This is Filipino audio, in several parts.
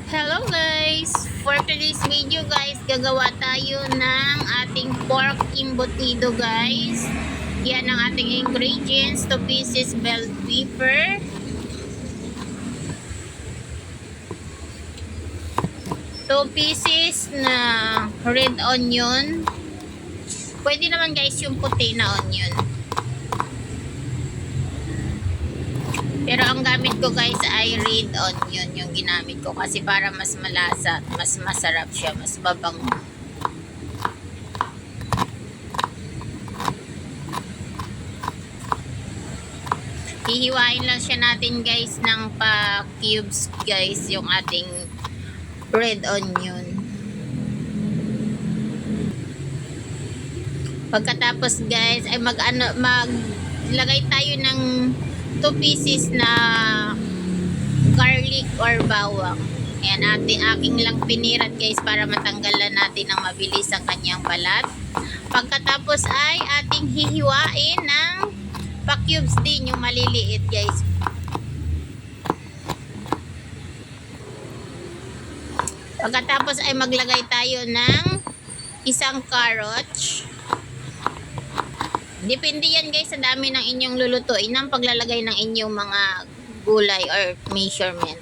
Hello guys! For today's video guys, gagawa tayo ng ating pork embutido guys. Yan ang ating ingredients. 2 pieces bell pepper. 2 pieces na red onion. Pwede naman guys yung puti na onion. Pero ang gamit ko guys ay red onion yung ginamit ko kasi para mas malasa at mas masarap siya, mas babango. Hihiwain lang siya natin guys ng pa-cubes guys yung ating red onion. Pagkatapos guys ay maglagay tayo ng 2 pieces na garlic or bawang. Ayan, aking lang pinirat guys para matanggalan natin ng mabilis ang kanyang balat. Pagkatapos ay ating hihiwain ng pa-cubes din yung maliliit guys. Pagkatapos ay maglagay tayo ng isang carrot. Depende yan guys sa dami ng inyong lulutuin ng paglalagay ng inyong mga gulay or measurement.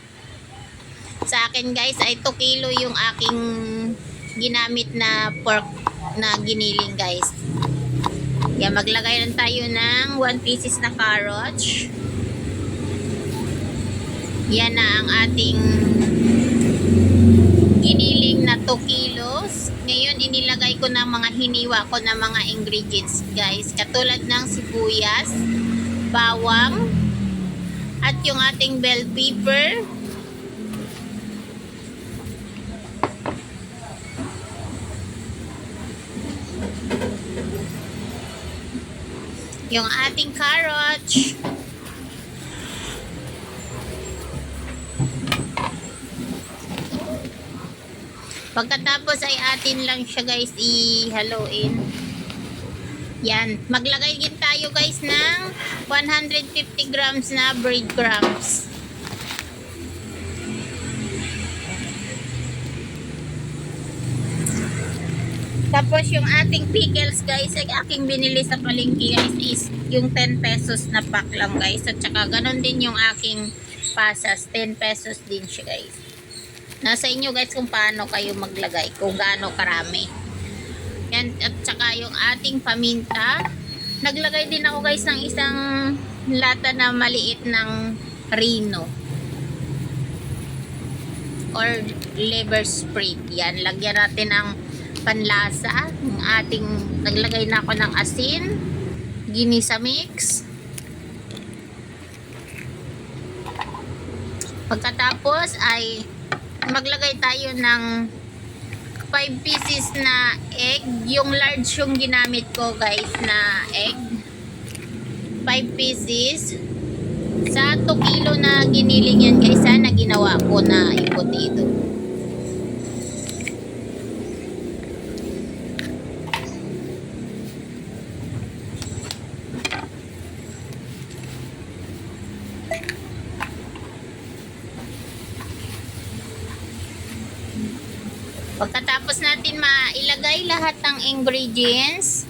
Sa akin guys ay 2 kilo yung aking ginamit na pork na giniling guys. Yan, maglagay lang tayo ng 1 pieces na carrot. Yan na ang ating giniling na 2 kilos. Ngayon, inilagay ko na mga hiniwa ko na mga ingredients guys. Katulad ng sibuyas, bawang, at yung ating bell pepper. Yung ating carrot. Pagkatapos ay atin lang siya guys i-haluin. Yan. Maglagay din tayo guys ng 150 grams na breadcrumbs. Tapos yung ating pickles guys ay aking binili sa palengke guys is yung 10 pesos na pack lang guys. At saka ganon din yung aking pasas. 10 pesos din siya guys. Nasa inyo guys kung paano kayo maglagay, kung gaano karami. Yan, at saka yung ating paminta. Naglagay din ako guys ng isang lata na maliit ng Rino or liver sprig. Yan, lagyan natin ng panlasa. Yung ating, naglagay na ako ng asin, ginisa mix. Pagkatapos ay maglagay tayo ng 5 pieces na egg. Yung large yung ginamit ko guys na egg. 5 pieces. Sa 2 kilo na giniling yan guys na ginawa ko na embutido. Pagkatapos natin mailagay lahat ng ingredients,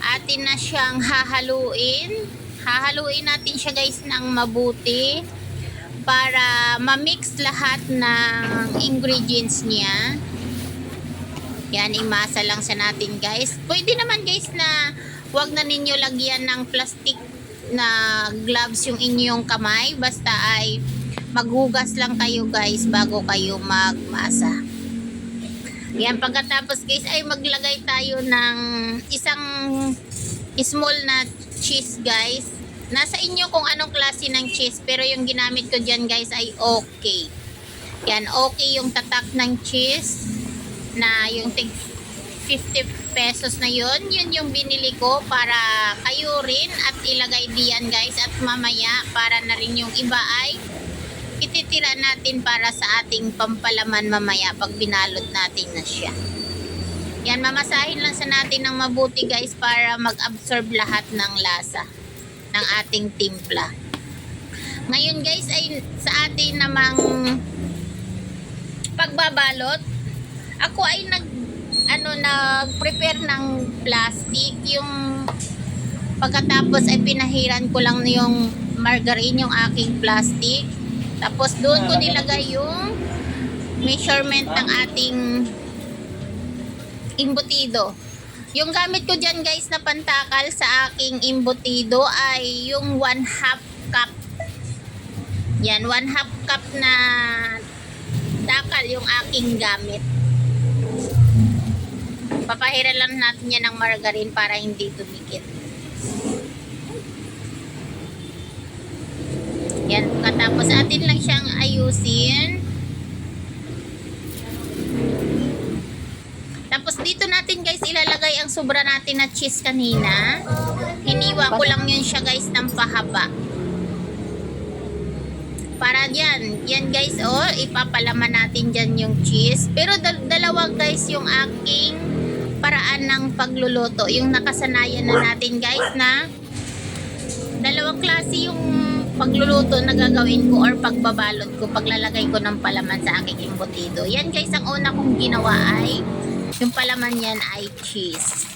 atin na siyang hahaluin. Hahaluin natin siya guys ng mabuti para ma-mix lahat ng ingredients niya. Yan, imasa lang sa natin guys. Pwede naman guys na wag na ninyo lagyan ng plastic na gloves yung inyong kamay. Basta ay maghugas lang kayo guys bago kayo magmasa. Yan, pagkatapos guys ay maglagay tayo ng isang small na cheese guys. Nasa inyo kung anong klase ng cheese, pero yung ginamit ko dyan guys ay okay. Yan, okay yung tatak ng cheese na yung 50 pesos na yun yung binili ko para kayo rin at ilagay diyan guys. At mamaya para na rin yung iba ay ititira natin para sa ating pampalaman mamaya pag binalot natin na siya. Yan, mamasahin lang sa natin ng mabuti guys para mag-absorb lahat ng lasa ng ating timpla. Ngayon guys ay sa atin namang pagbabalot, ako ay nag-prepare ng plastic. Yung pagkatapos ay pinahiran ko lang yung margarine, yung aking plastic. Tapos doon ko nilagay yung measurement ng ating imbutido. Yung gamit ko dyan guys na pantakal sa aking imbutido ay yung 1/2 cup. Yan, 1/2 cup na takal yung aking gamit. Papahiran lang natin yan ng margarine para hindi dumikit. Yan, katapos atin lang siyang ayusin. Tapos dito natin guys ilalagay ang sobra natin na cheese kanina. Hiniwa ko lang yun siya guys ng pahaba. Para dyan, yan guys oh, ipapalaman natin dyan yung cheese. Pero dalawa guys yung aking paraan ng pagluluto. Yung nakasanayan na natin guys na dalawang klase yung pagluluto na gagawin ko or pagbabalot ko, paglalagay ko ng palaman sa aking imbutido. Yan guys, ang una kong ginawa ay yung palaman yan ay cheese.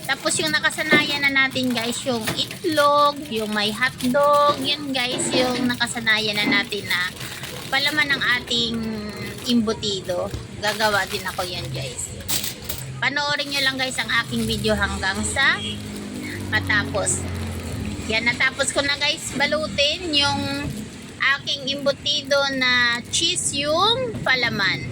Tapos yung nakasanayan na natin guys, yung itlog, yung may hotdog, yan guys, yung nakasanayan na natin na palaman ng ating imbutido. Gagawa din ako yan guys. Panoorin nyo lang guys ang aking video hanggang sa matapos. Yan, natapos ko na guys balutin yung aking imbutido na cheese, yung palaman.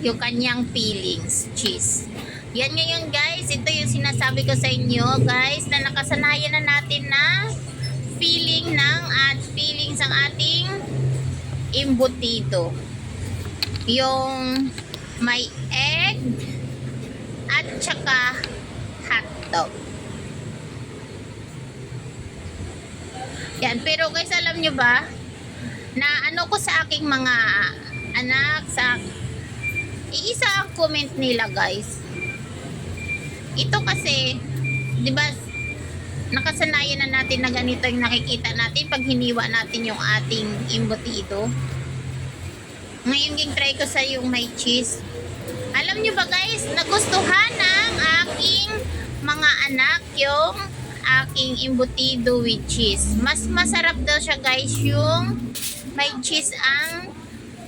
Yung kanyang fillings, cheese. Yan ngayon guys, ito yung sinasabi ko sa inyo guys, na nakasanayan na natin na fillings ang ating imbutido. Yung may egg at saka hotdog. Yan, pero guys alam nyo ba na ano ko sa aking mga anak, sa iisa ang comment nila guys. Ito kasi, di ba, nakasanayan na natin na ganito yung nakikita natin pag hiniwa natin yung ating imbutido. Ngayon ging try ko sa yung may cheese. Alam nyo ba guys, nagustuhan ng aking mga anak yung aking imbutido with cheese. Mas masarap daw siya guys yung may cheese ang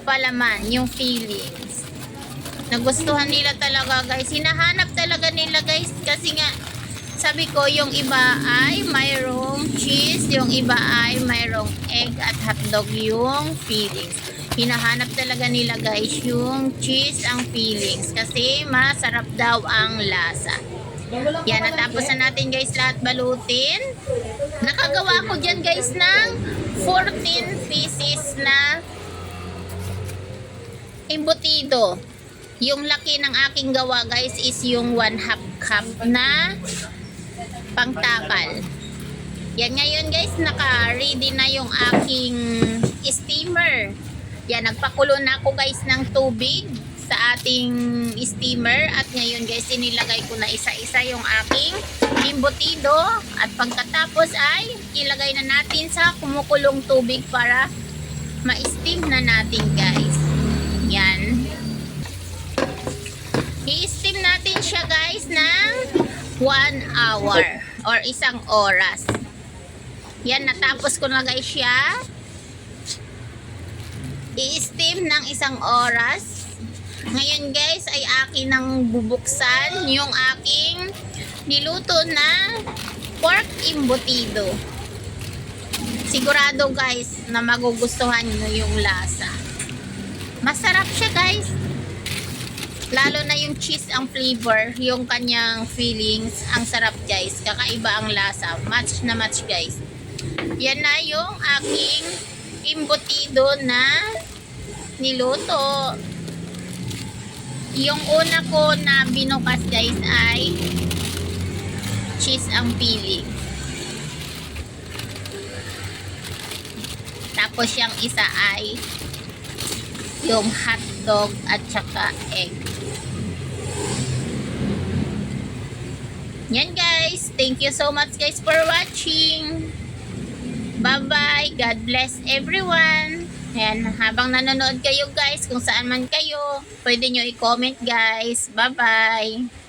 palaman, yung fillings. Nagustuhan nila talaga guys. Hinahanap talaga nila guys. Kasi nga, sabi ko, yung iba ay mayroong cheese, yung iba ay mayroong egg at hotdog yung fillings. Hinahanap talaga nila guys yung cheese ang fillings. Kasi masarap daw ang lasa. Yan, natapos na natin guys lahat balutin. Nakagawa ko dyan guys ng 14 pieces na imbutido. Yung laki ng aking gawa guys is yung 1/2 cup na pangtakal. Yan ngayon guys, naka-ready na yung aking steamer. Yan, nagpakulo na ako guys ng tubig sa ating steamer. At ngayon guys, inilagay ko na isa-isa yung aking imbutido. At pagkatapos ay ilagay na natin sa kumukulong tubig para ma-steam na natin guys. Yan. I-steam natin siya guys ng 1 hour or isang oras. Yan, natapos ko na guys siya. I-steam ng isang oras. Ngayon guys ay akin nang bubuksan yung aking niluto na pork imbutido. Sigurado guys na magugustuhan nyo yung lasa. Masarap siya guys. Lalo na yung cheese ang flavor, yung kanyang fillings, ang sarap guys. Kakaiba ang lasa. Match na match guys. Yan na yung aking imbutido na niluto. Yung una ko na binukas guys ay cheese ang filling. Tapos yung isa ay yung hotdog at saka egg. Yan guys. Thank you so much guys for watching. Bye bye. God bless everyone. Ayan, habang nanonood kayo guys, kung saan man kayo, pwede nyo i-comment guys. Bye-bye!